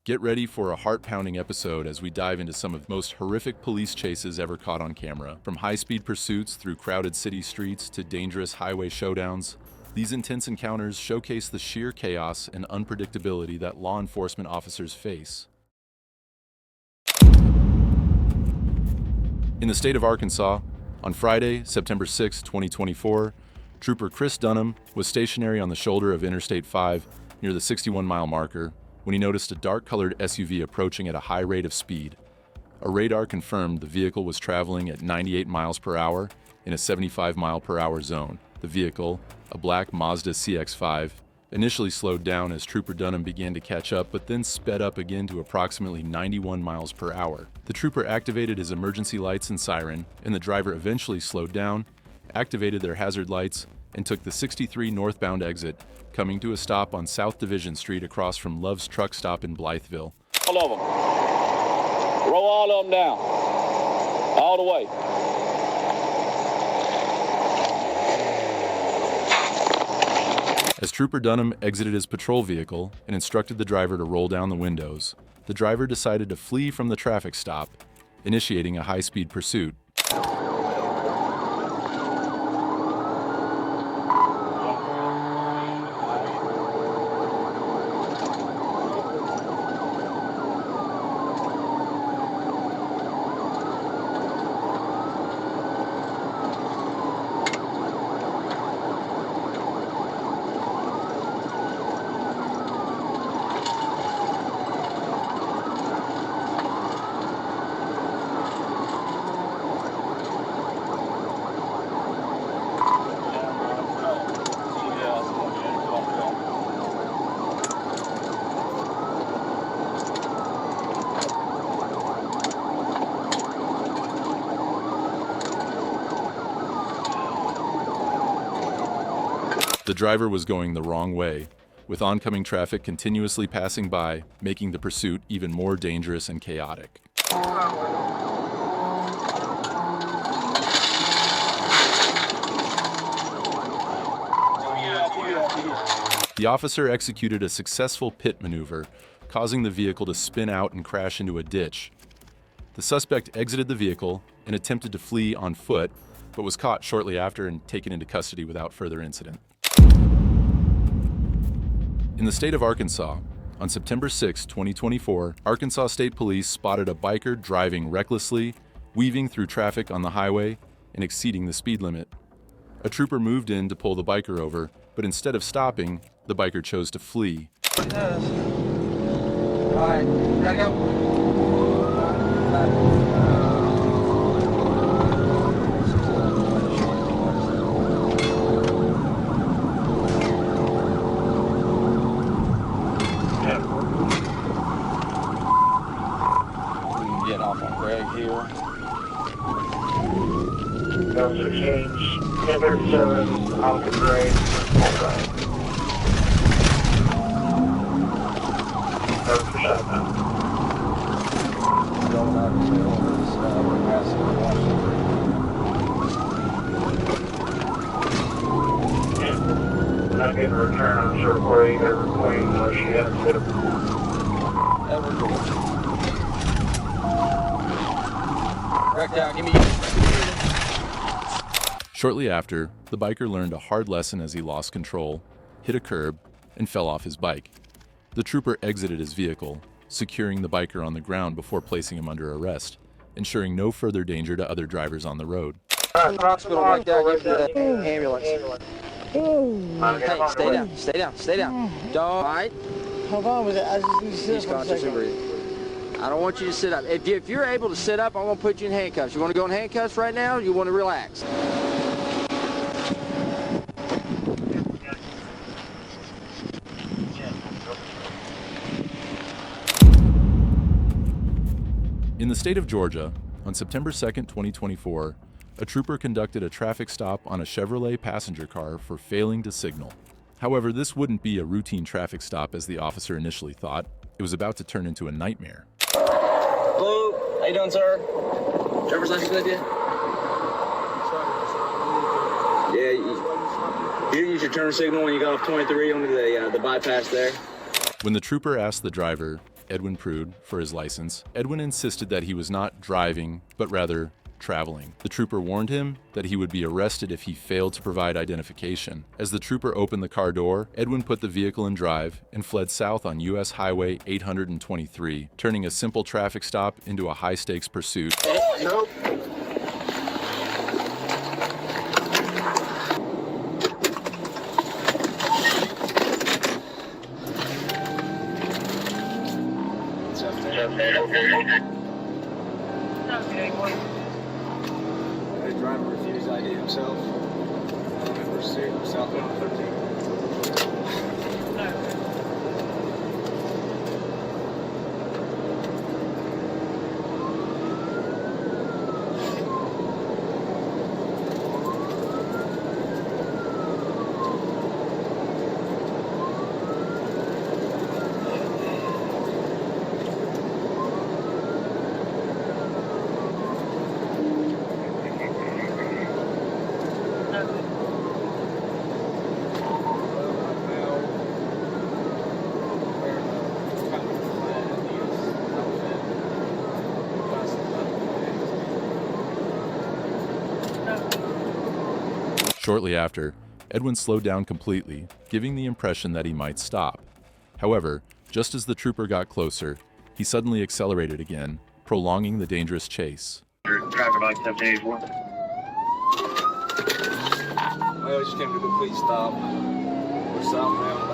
Get ready for a heart-pounding episode as we dive into some of the most horrific police chases ever caught on camera. From high-speed pursuits through crowded city streets to dangerous highway showdowns, these intense encounters showcase the sheer chaos and unpredictability that law enforcement officers face. In the state of Arkansas, on Friday, September 6, 2024, Trooper Chris Dunham was stationary on the shoulder of Interstate 5 near the 61-mile marker when he noticed a dark-colored SUV approaching at a high rate of speed. A radar confirmed the vehicle was traveling at 98 miles per hour in a 75-mile-per-hour zone. The vehicle, a black Mazda CX-5, initially slowed down as Trooper Dunham began to catch up, but then sped up again to approximately 91 miles per hour. The trooper activated his emergency lights and siren, and the driver eventually slowed down, activated their hazard lights, and took the 63 northbound exit, coming to a stop on South Division Street across from Love's Truck Stop in Blytheville. All of them. Roll all of them down. All the way. As Trooper Dunham exited his patrol vehicle and instructed the driver to roll down the windows, the driver decided to flee from the traffic stop, initiating a high-speed pursuit. The driver was going the wrong way, with oncoming traffic continuously passing by, making the pursuit even more dangerous and chaotic. The officer executed a successful pit maneuver, causing the vehicle to spin out and crash into a ditch. The suspect exited the vehicle and attempted to flee on foot, but was caught shortly after and taken into custody without further incident. In the state of Arkansas, on September 6, 2024, Arkansas State Police spotted a biker driving recklessly, weaving through traffic on the highway, and exceeding the speed limit. A trooper moved in to pull the biker over, but instead of stopping, the biker chose to flee. All right, gotta go. Getting off on Greg here. Those are changed. 1037 off the grade. Okay. Those for shutdown. Going out to we're passing Washington. Not getting a return on short where you got to record unless you haven't hit them. That we're good. Back down, give me. Shortly after, the biker learned a hard lesson as he lost control, hit a curb, and fell off his bike. The trooper exited his vehicle, securing the biker on the ground before placing him under arrest, ensuring no further danger to other drivers on the road. Hospital, right down, get to the ambulance. Hey, stay down. Dog, all right? Hold on with it. I just need to sit He's up for a conscious and second. breathing. I don't want you to sit up. If you're able to sit up, I'm going to put you in handcuffs. You want to go in handcuffs right now, or you want to relax? In the state of Georgia, on September 2, 2024, a trooper conducted a traffic stop on a Chevrolet passenger car for failing to signal. However, this wouldn't be a routine traffic stop as the officer initially thought. It was about to turn into a nightmare. Hello, how you doing, sir? Driver's license with you? Yeah, you didn't use your turn signal when you got off 23 onto the bypass there. When the trooper asked the driver Edwin Prude, for his license. Edwin insisted that he was not driving, but rather traveling. The trooper warned him that he would be arrested if he failed to provide identification. As the trooper opened the car door, Edwin put the vehicle in drive and fled south on U.S. Highway 823, turning a simple traffic stop into a high-stakes pursuit. Nope. The driver refused ID himself. In pursuit, southbound 13. Shortly after, Edwin slowed down completely, giving the impression that he might stop. However, just as the trooper got closer, he suddenly accelerated again, prolonging the dangerous chase. Traffic light 1784. Well, we just came to a complete stop. We're southbound.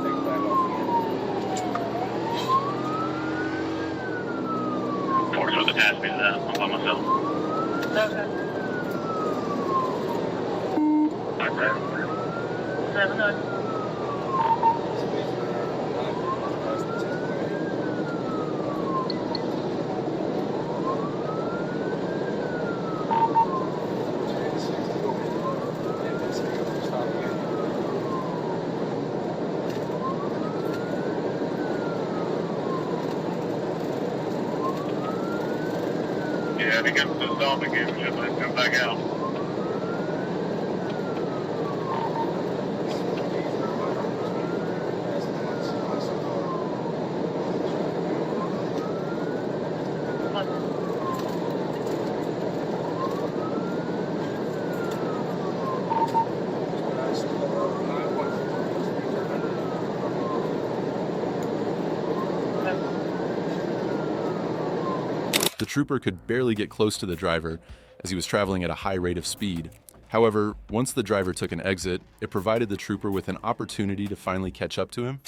Take it back off again. Forks with the task me to that. I'm by myself. Okay. 7-9. Yeah, if he comes to the stop again, just let him come back out. The trooper could barely get close to the driver as he was traveling at a high rate of speed. However, once the driver took an exit, it provided the trooper with an opportunity to finally catch up to him.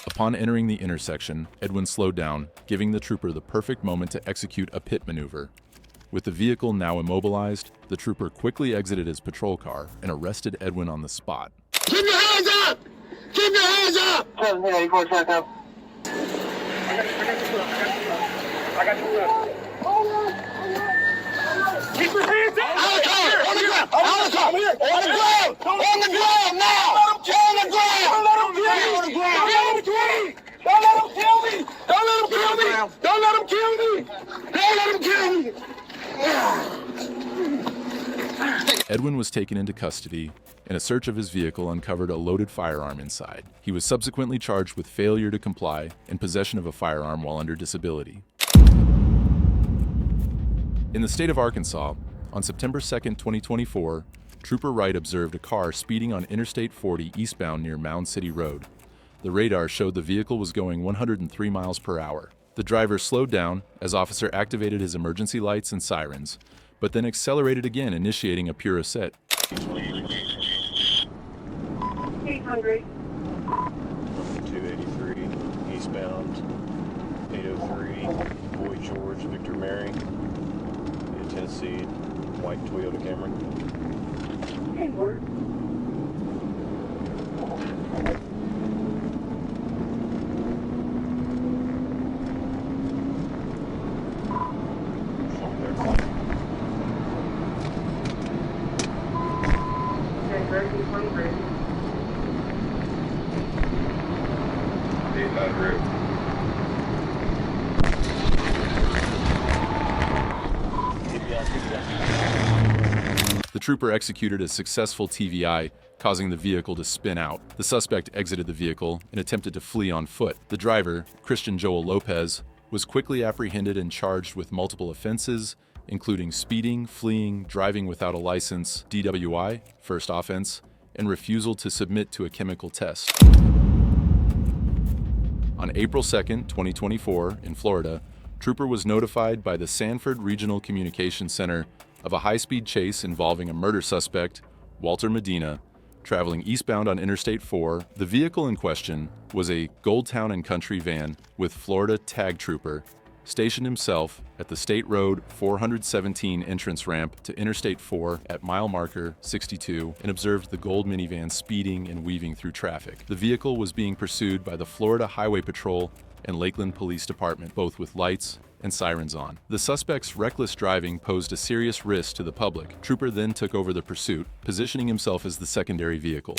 Upon entering the intersection, Edwin slowed down, giving the trooper the perfect moment to execute a pit maneuver. With the vehicle now immobilized, the trooper quickly exited his patrol car and arrested Edwin on the spot. Keep your hands up! Keep your hands up! 1784, check up. I got you. Keep your hands up! On the car! On the ground! On the car! On the ground! On the ground now! On the ground! Don't let him kill me! Don't let him kill me! Don't let him kill me! Don't let him kill me! Don't let him kill me! Don't let him kill me! Edwin was taken into custody, and a search of his vehicle uncovered a loaded firearm inside. He was subsequently charged with failure to comply and possession of a firearm while under disability. In the state of Arkansas, on September 2, 2024, Trooper Wright observed a car speeding on Interstate 40 eastbound near Mound City Road. The radar showed the vehicle was going 103 miles per hour. The driver slowed down as officer activated his emergency lights and sirens, but then accelerated again, initiating a pure ascent. 800. 283 eastbound, 803 Boyd George, Victor Mary, Tennessee, white Toyota Camry. Hey, word. The trooper executed a successful TVI, causing the vehicle to spin out. The suspect exited the vehicle and attempted to flee on foot. The driver, Christian Joel Lopez, was quickly apprehended and charged with multiple offenses, including speeding, fleeing, driving without a license, DWI, first offense, and refusal to submit to a chemical test. On April 2, 2024, in Florida, Trooper was notified by the Sanford Regional Communications Center of a high-speed chase involving a murder suspect, Walter Medina, traveling eastbound on Interstate 4. The vehicle in question was a Goldtown and Country van with Florida tag trooper, stationed himself at the State Road 417 entrance ramp to Interstate 4 at mile marker 62 and observed the gold minivan speeding and weaving through traffic. The vehicle was being pursued by the Florida Highway Patrol and Lakeland Police Department, both with lights and sirens on. The suspect's reckless driving posed a serious risk to the public. Trooper then took over the pursuit, positioning himself as the secondary vehicle.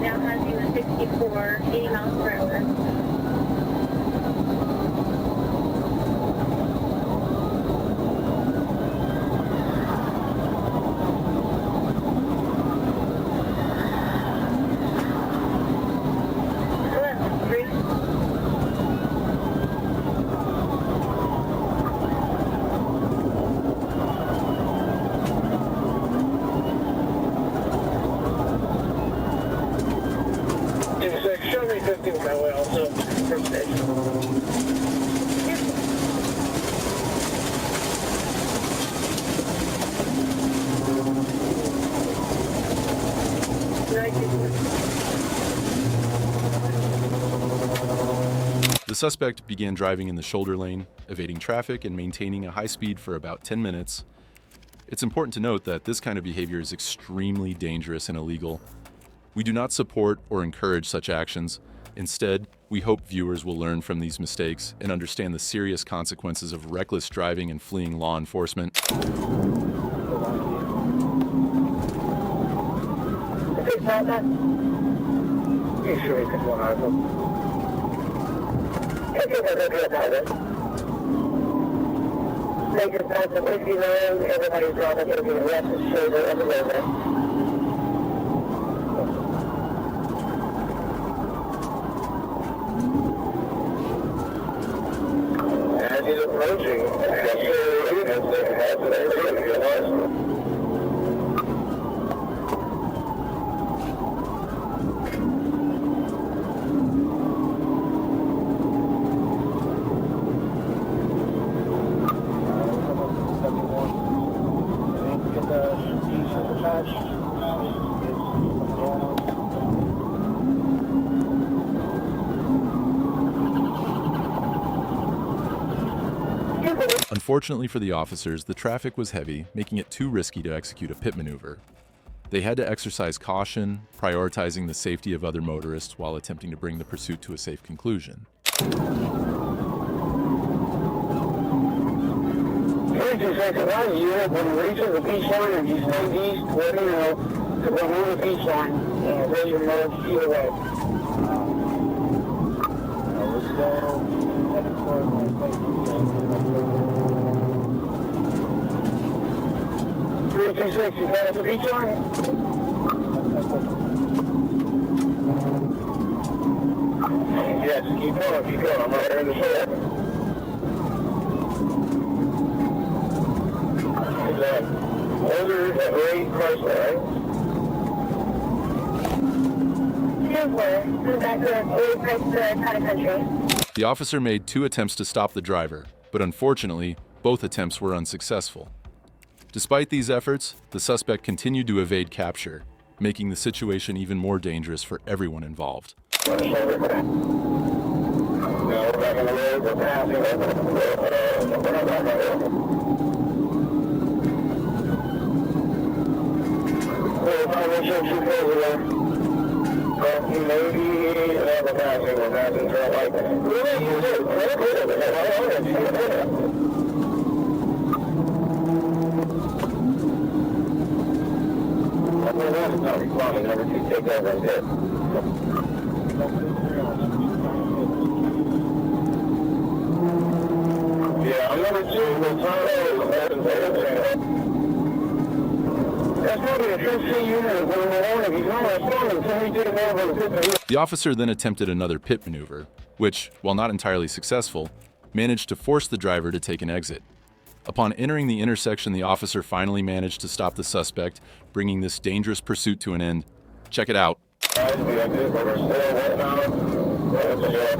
Now has you 64, 80 miles per hour. Show me 50 my way also from station. The suspect began driving in the shoulder lane, evading traffic and maintaining a high speed for about 10 minutes. It's important to note that this kind of behavior is extremely dangerous and illegal. We do not support or encourage such actions. Instead, we hope viewers will learn from these mistakes and understand the serious consequences of reckless driving and fleeing law enforcement. Everybody's driving to the left shoulder of the roadway. As he's approaching, Unfortunately for the officers, the traffic was heavy, making it too risky to execute a pit maneuver. They had to exercise caution, prioritizing the safety of other motorists while attempting to bring the pursuit to a safe conclusion. 32 seconds on you, when you reach the beach line, and you stay east, let me know to go on the beach line and raise your nose either way. Let's go. 326, you got the beach line? Yes, keep going, keep going. I'm right here in the shore. Older at Ray Chrysler, right? Back to the old Chrysler out of country. The officer made 2 attempts to stop the driver, but unfortunately, both attempts were unsuccessful. Despite these efforts, the suspect continued to evade capture, making the situation even more dangerous for everyone involved. Now we're back on the road, we're passing over. Yeah, I'm number 2, the tornado. That's probably a 15 unit of 101. If he's not responding, can we take him over the 50? The officer then attempted another pit maneuver, which, while not entirely successful, managed to force the driver to take an exit. Upon entering the intersection, the officer finally managed to stop the suspect, bringing this dangerous pursuit to an end. Check it out. The exit, but we're still westbound.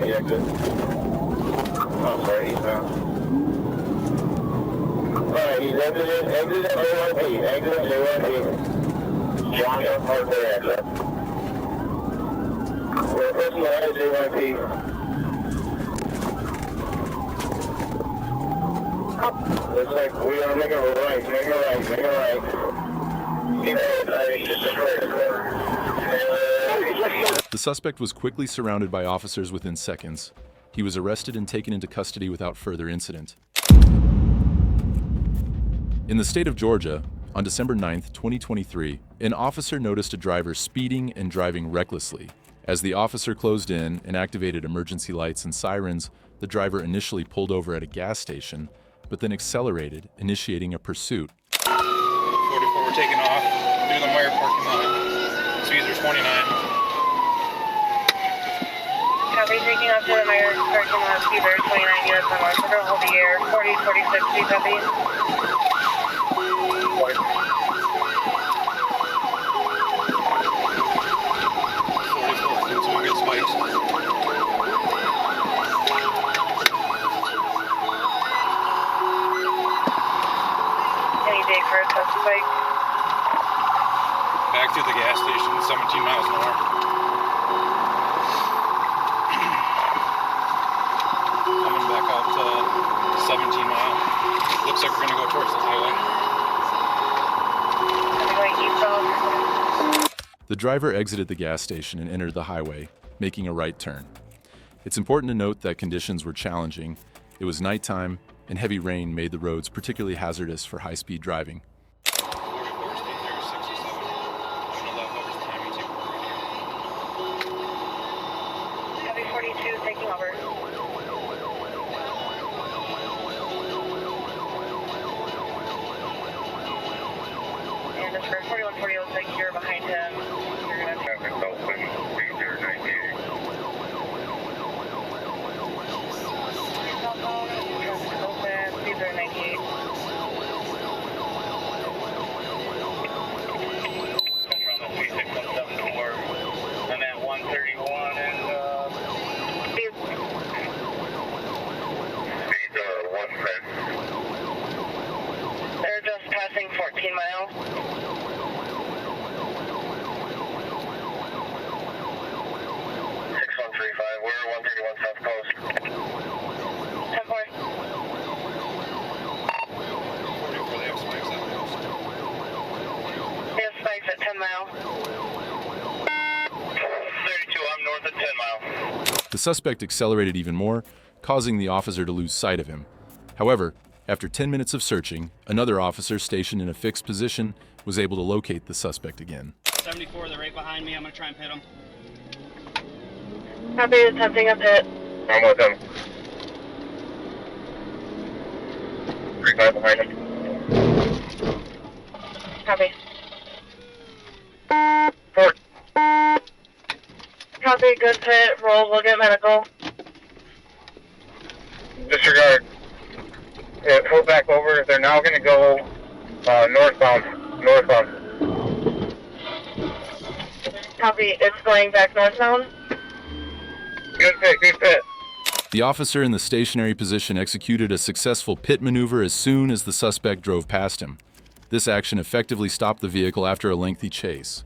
The exit. Oh, sorry, eastbound. Alright, he's exited JYP. Exited JYP. John got parked there, exit. We're approaching the edge of JYP. Looks like we are making a right. The suspect was quickly surrounded by officers within seconds. He was arrested and taken into custody without further incident. In the state of Georgia, on December 9, 2023, an officer noticed a driver speeding and driving recklessly. As the officer closed in and activated emergency lights and sirens, the driver initially pulled over at a gas station, but then accelerated, initiating a pursuit. 44, we're taking off through the Meyer parking lot. Speeds are 29. Copy, taking off to the Meyer parking lot, speeds are 29 units per hour. Hold the air, 40, 46, speed copy. 44, doing some good spikes. Any day for a suspect. Back to the gas station, 17 miles an hour. Coming back out to 17 mile. Looks like we're going to go towards the highway. The driver exited the gas station and entered the highway, making a right turn. It's important to note that conditions were challenging. It was nighttime, and heavy rain made the roads particularly hazardous for high-speed driving. 44, speed there, 67. I know that hovers behind me too. Copy, 42, taking over. And it's for 4140, looks like you're behind him. You're going to traffic open, speed there, 98. Traffic open, speed there, 98. From the 3617 door, and at 131 and speed. Speed 110. They're just passing 14 miles. 6135, we're 131 South Coast. 10 point. 44, they have spikes at the coast. They have spikes at 10 mile. 32, I'm north at 10 mile. The suspect accelerated even more, causing the officer to lose sight of him. However, after 10 minutes of searching, another officer stationed in a fixed position was able to locate the suspect again. 74, they're right behind me. I'm going to try and pit them. Copy, attempting a pit. I'm with him. 35 behind him. Copy. 4. Copy, good pit. Roll, we'll get medical. Disregard. Yeah, pull back over. They're now going to go northbound. Copy, it's going back northbound. Good pit. The officer in the stationary position executed a successful pit maneuver as soon as the suspect drove past him. This action effectively stopped the vehicle after a lengthy chase.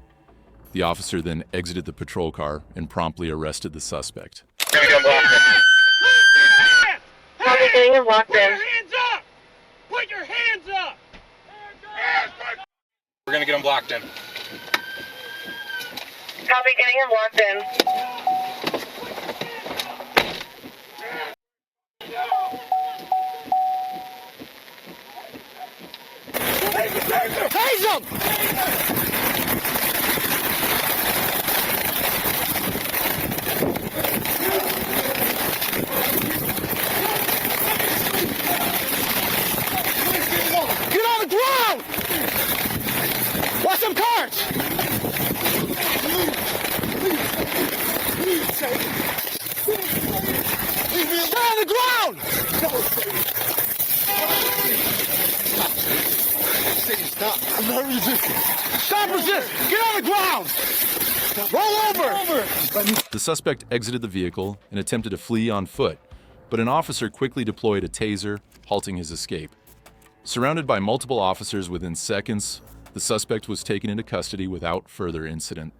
The officer then exited the patrol car and promptly arrested the suspect. Gonna get blocked in. Copy, getting him locked in. Hands up! Put your hands up! We're going to get them blocked in. Copy, getting him locked in. Tase him! Get on the ground! Watch them carts! Stay on the ground! Stop. I'm not resisting. Stop resisting! Get on the ground! Roll over! The suspect exited the vehicle and attempted to flee on foot, but an officer quickly deployed a taser, halting his escape. Surrounded by multiple officers within seconds, the suspect was taken into custody without further incident.